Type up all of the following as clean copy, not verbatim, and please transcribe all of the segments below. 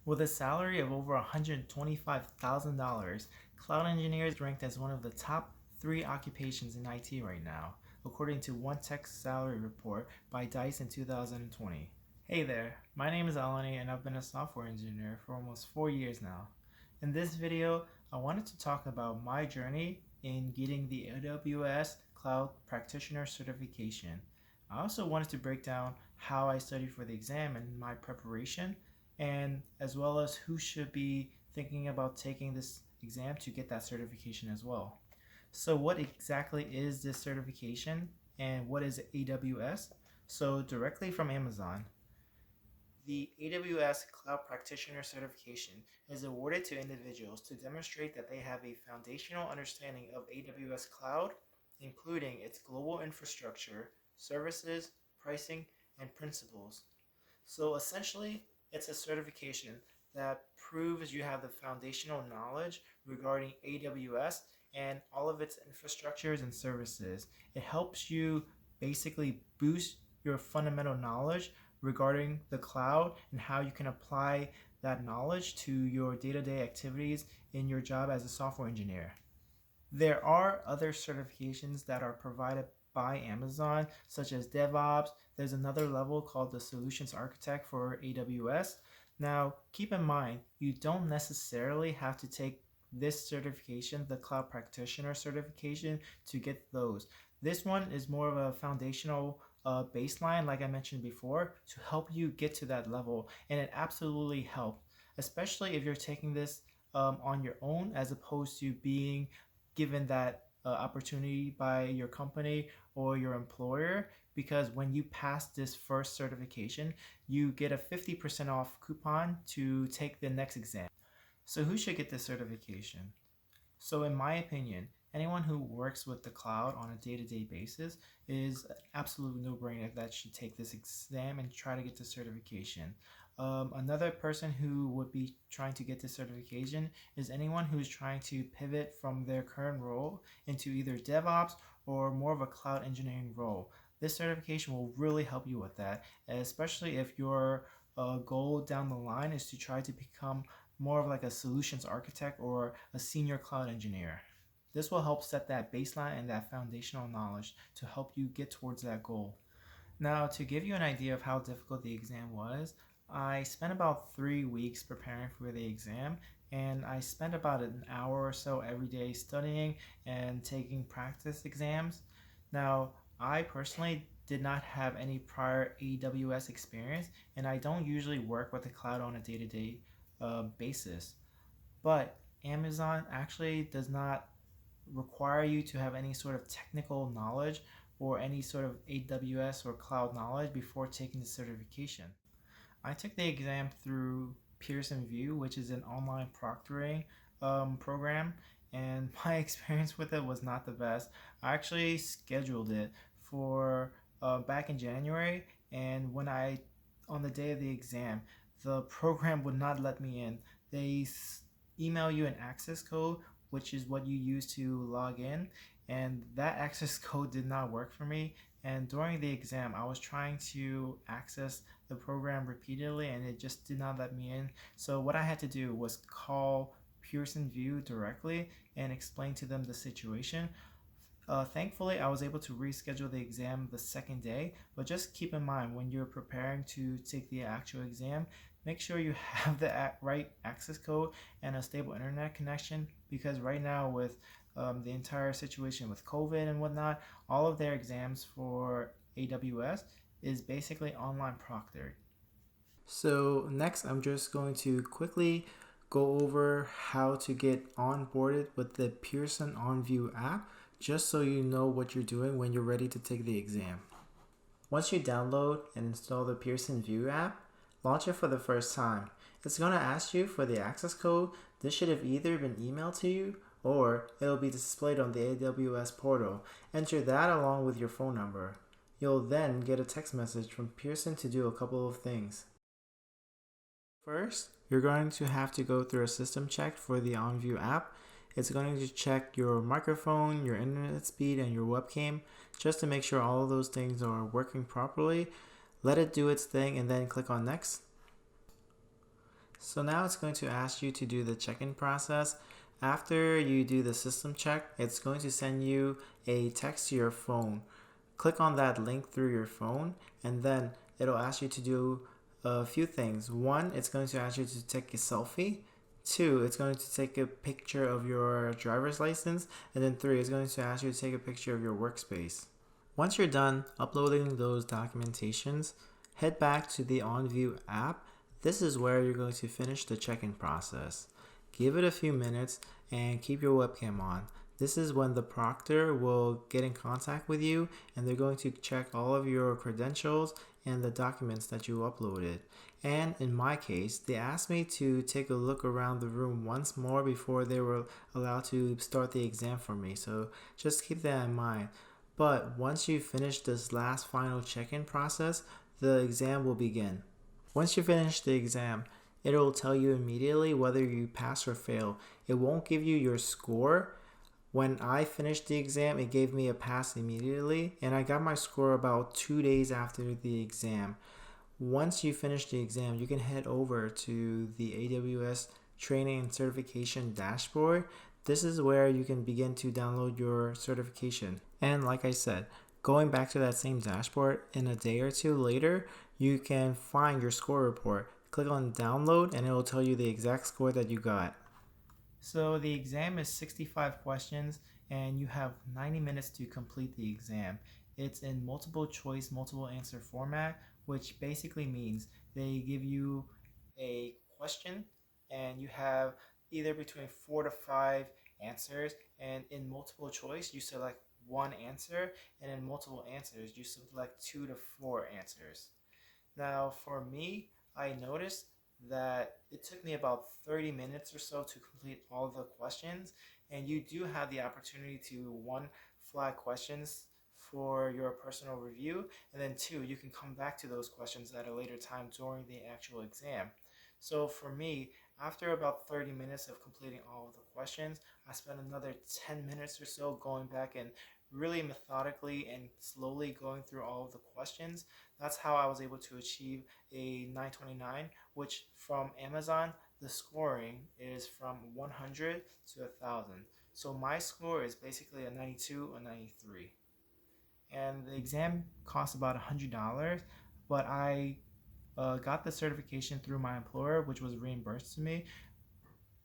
With a salary of over $125,000, cloud engineer is ranked as one of the top 3 occupations in IT right now, according to One Tech's salary report by Dice in 2020. Hey there, my name is Olney and I've been a software engineer for almost 4 years now. In this video, I wanted to talk about my journey in getting the AWS Cloud Practitioner Certification. I also wanted to break down how I studied for the exam and my preparation, and as well as who should be thinking about taking this exam to get that certification as well. So what exactly is this certification and what is AWS? So directly from Amazon, the AWS Cloud Practitioner Certification is awarded to individuals to demonstrate that they have a foundational understanding of AWS Cloud, including its global infrastructure, services, pricing, and principles. So essentially, it's a certification that proves you have the foundational knowledge regarding AWS and all of its infrastructures and services. It helps you basically boost your fundamental knowledge regarding the cloud and how you can apply that knowledge to your day-to-day activities in your job as a software engineer. There are other certifications that are provided by Amazon, such as DevOps. There's another level called the Solutions Architect for AWS. Now, keep in mind, you don't necessarily have to take this certification, the Cloud Practitioner certification, to get those. This one is more of a foundational baseline, like I mentioned before, to help you get to that level, and it absolutely helps, especially if you're taking this on your own as opposed to being given that opportunity by your company or your employer, because when you pass this first certification, you get a 50% off coupon to take the next exam. So who should get this certification? So in my opinion, anyone who works with the cloud on a day-to-day basis is an absolute no-brainer that should take this exam and try to get the certification. Another person who would be trying to get this certification is anyone who's trying to pivot from their current role into either DevOps or more of a cloud engineering role. This certification will really help you with that, especially if your goal down the line is to try to become more of like a solutions architect or a senior cloud engineer. This will help set that baseline and that foundational knowledge to help you get towards that goal. Now, to give you an idea of how difficult the exam was, I spent about 3 weeks preparing for the exam, and I spent about an hour or so every day studying and taking practice exams. Now, I personally did not have any prior AWS experience, and I don't usually work with the cloud on a day-to-day basis. But Amazon actually does not require you to have any sort of technical knowledge or any sort of AWS or cloud knowledge before taking the certification. I took the exam through Pearson VUE, which is an online proctoring program, and my experience with it was not the best. I actually scheduled it for back in January, and on the day of the exam, the program would not let me in. They email you an access code, which is what you use to log in, and that access code did not work for me. And during the exam, I was trying to access the program repeatedly and it just did not let me in. So what I had to do was call Pearson VUE directly and explain to them the situation. Thankfully, I was able to reschedule the exam the second day, but just keep in mind when you're preparing to take the actual exam, make sure you have the right access code and a stable internet connection, because right now with the entire situation with COVID and whatnot, all of their exams for AWS is basically online proctored. So next, I'm just going to quickly go over how to get onboarded with the Pearson OnView app, just so you know what you're doing when you're ready to take the exam. Once you download and install the Pearson VUE app, launch it for the first time. It's going to ask you for the access code. This should have either been emailed to you or it will be displayed on the AWS portal. Enter that along with your phone number. You'll then get a text message from Pearson to do a couple of things. First, you're going to have to go through a system check for the OnView app. It's going to check your microphone, your internet speed, and your webcam, just to make sure all of those things are working properly. Let it do its thing and then click on next. So now it's going to ask you to do the check-in process. After you do the system check, it's going to send you a text to your phone. Click on that link through your phone, and then it'll ask you to do a few things. One, it's going to ask you to take a selfie. Two, it's going to take a picture of your driver's license. And then three, it's going to ask you to take a picture of your workspace. Once you're done uploading those documentations, head back to the OnView app. This is where you're going to finish the check-in process. Give it a few minutes and keep your webcam on. This is when the proctor will get in contact with you, and they're going to check all of your credentials and the documents that you uploaded. And in my case, they asked me to take a look around the room once more before they were allowed to start the exam for me. So just keep that in mind. But once you finish this last final check-in process, the exam will begin. Once you finish the exam, it'll tell you immediately whether you pass or fail. It won't give you your score. When I finished the exam, it gave me a pass immediately, and I got my score about 2 days after the exam. Once you finish the exam, you can head over to the AWS Training and Certification dashboard. This is where you can begin to download your certification. And like I said, going back to that same dashboard in a day or two later, you can find your score report. Click on download and it will tell you the exact score that you got. So the exam is 65 questions and you have 90 minutes to complete the exam. It's in multiple choice, multiple answer format, which basically means they give you a question and you have either between 4 to 5 answers, and in multiple choice you select one answer, and in multiple answers you select 2 to 4 answers. Now for me, I noticed that it took me about 30 minutes or so to complete all the questions, and you do have the opportunity to one, flag questions for your personal review, and then two, you can come back to those questions at a later time during the actual exam. So for me, after about 30 minutes of completing all of the questions, I spent another 10 minutes or so going back and really methodically and slowly going through all of the questions. That's how I was able to achieve a 929, which from Amazon, the scoring is from 100 to 1,000. So my score is basically a 92 or 93. And the exam costs about $100, but I got the certification through my employer, which was reimbursed to me.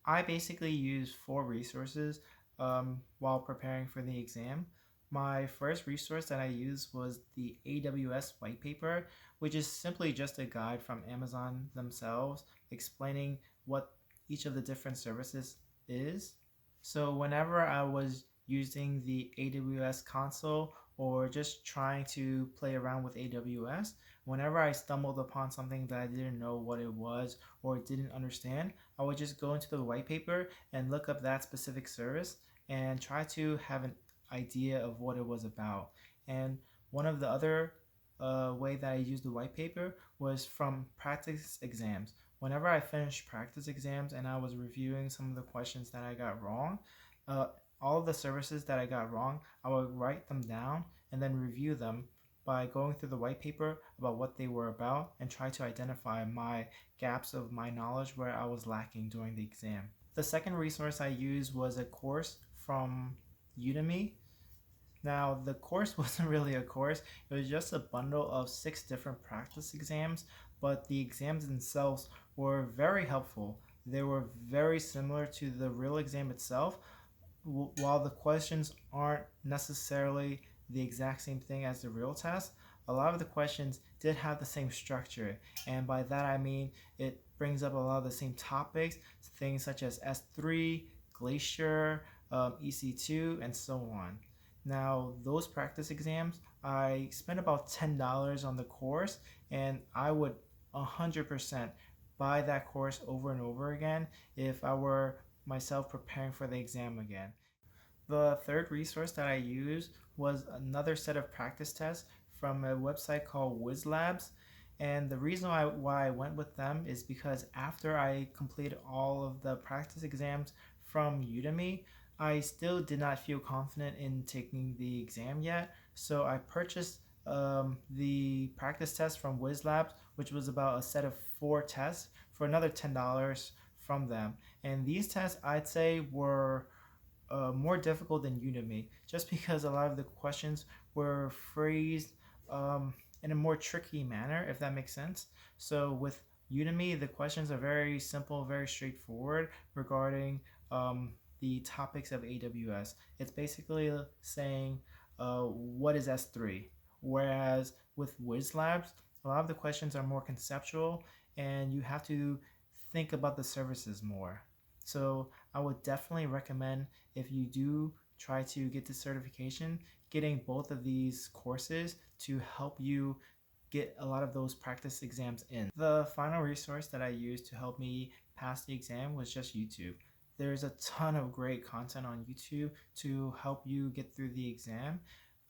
I basically used 4 resources while preparing for the exam. My first resource that I used was the AWS white paper, which is simply just a guide from Amazon themselves explaining what each of the different services is. So whenever I was using the AWS console or just trying to play around with AWS, whenever I stumbled upon something that I didn't know what it was or didn't understand, I would just go into the white paper and look up that specific service and try to have an idea of what it was about. And one of the other way that I used the white paper was from practice exams. Whenever I finished practice exams and I was reviewing some of the questions that I got wrong, all of the services that I got wrong, I would write them down and then review them by going through the white paper about what they were about and try to identify my gaps of my knowledge where I was lacking during the exam. The second resource I used was a course from Udemy. Now, the course wasn't really a course, it was just a bundle of 6 different practice exams, but the exams themselves were very helpful. They were very similar to the real exam itself, while the questions aren't necessarily the exact same thing as the real test. A lot of the questions did have the same structure, and by that I mean it brings up a lot of the same topics, things such as S3, Glacier, EC2, and so on. Now, those practice exams, I spent about $10 on the course, and I would 100% buy that course over and over again if I were myself preparing for the exam again. The third resource that I used was another set of practice tests from a website called WizLabs. And the reason why I went with them is because after I completed all of the practice exams from Udemy, I still did not feel confident in taking the exam yet. So I purchased the practice test from WizLabs, which was about a set of 4 tests for another $10 from them. And these tests, I'd say, were more difficult than Udemy, just because a lot of the questions were phrased in a more tricky manner, if that makes sense. So with Udemy, the questions are very simple, very straightforward regarding the topics of AWS. It's basically saying, what is S3? Whereas with Wiz Labs, a lot of the questions are more conceptual and you have to think about the services more. So I would definitely recommend, if you do try to get the certification, getting both of these courses to help you get a lot of those practice exams in. The final resource that I used to help me pass the exam was just YouTube. There's a ton of great content on YouTube to help you get through the exam.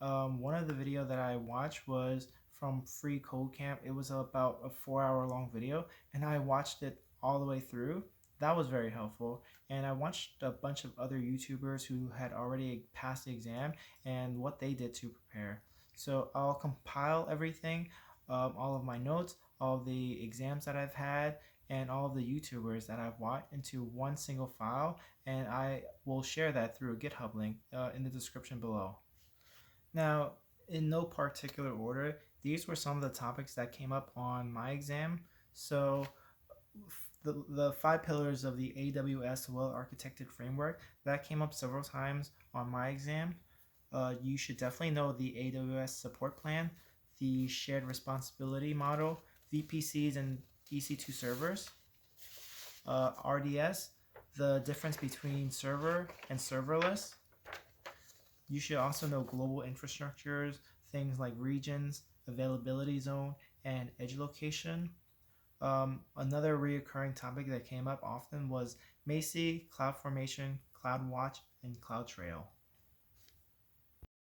One of the video that I watched was from Free Code Camp. It was about a 4-hour long video and I watched it all the way through. That was very helpful. And I watched a bunch of other YouTubers who had already passed the exam and what they did to prepare. So I'll compile everything, all of my notes, all of the exams that I've had, and all of the YouTubers that I've watched into one single file, and I will share that through a GitHub link in the description below. Now, in no particular order, these were some of the topics that came up on my exam. So the 5 pillars of the AWS well-architected framework, that came up several times on my exam. You should definitely know the AWS support plan, the shared responsibility model, VPCs and EC2 servers, RDS, the difference between server and serverless. You should also know global infrastructures, things like regions, availability zone, and edge location. Another reoccurring topic that came up often was Macie, CloudFormation, CloudWatch, and CloudTrail.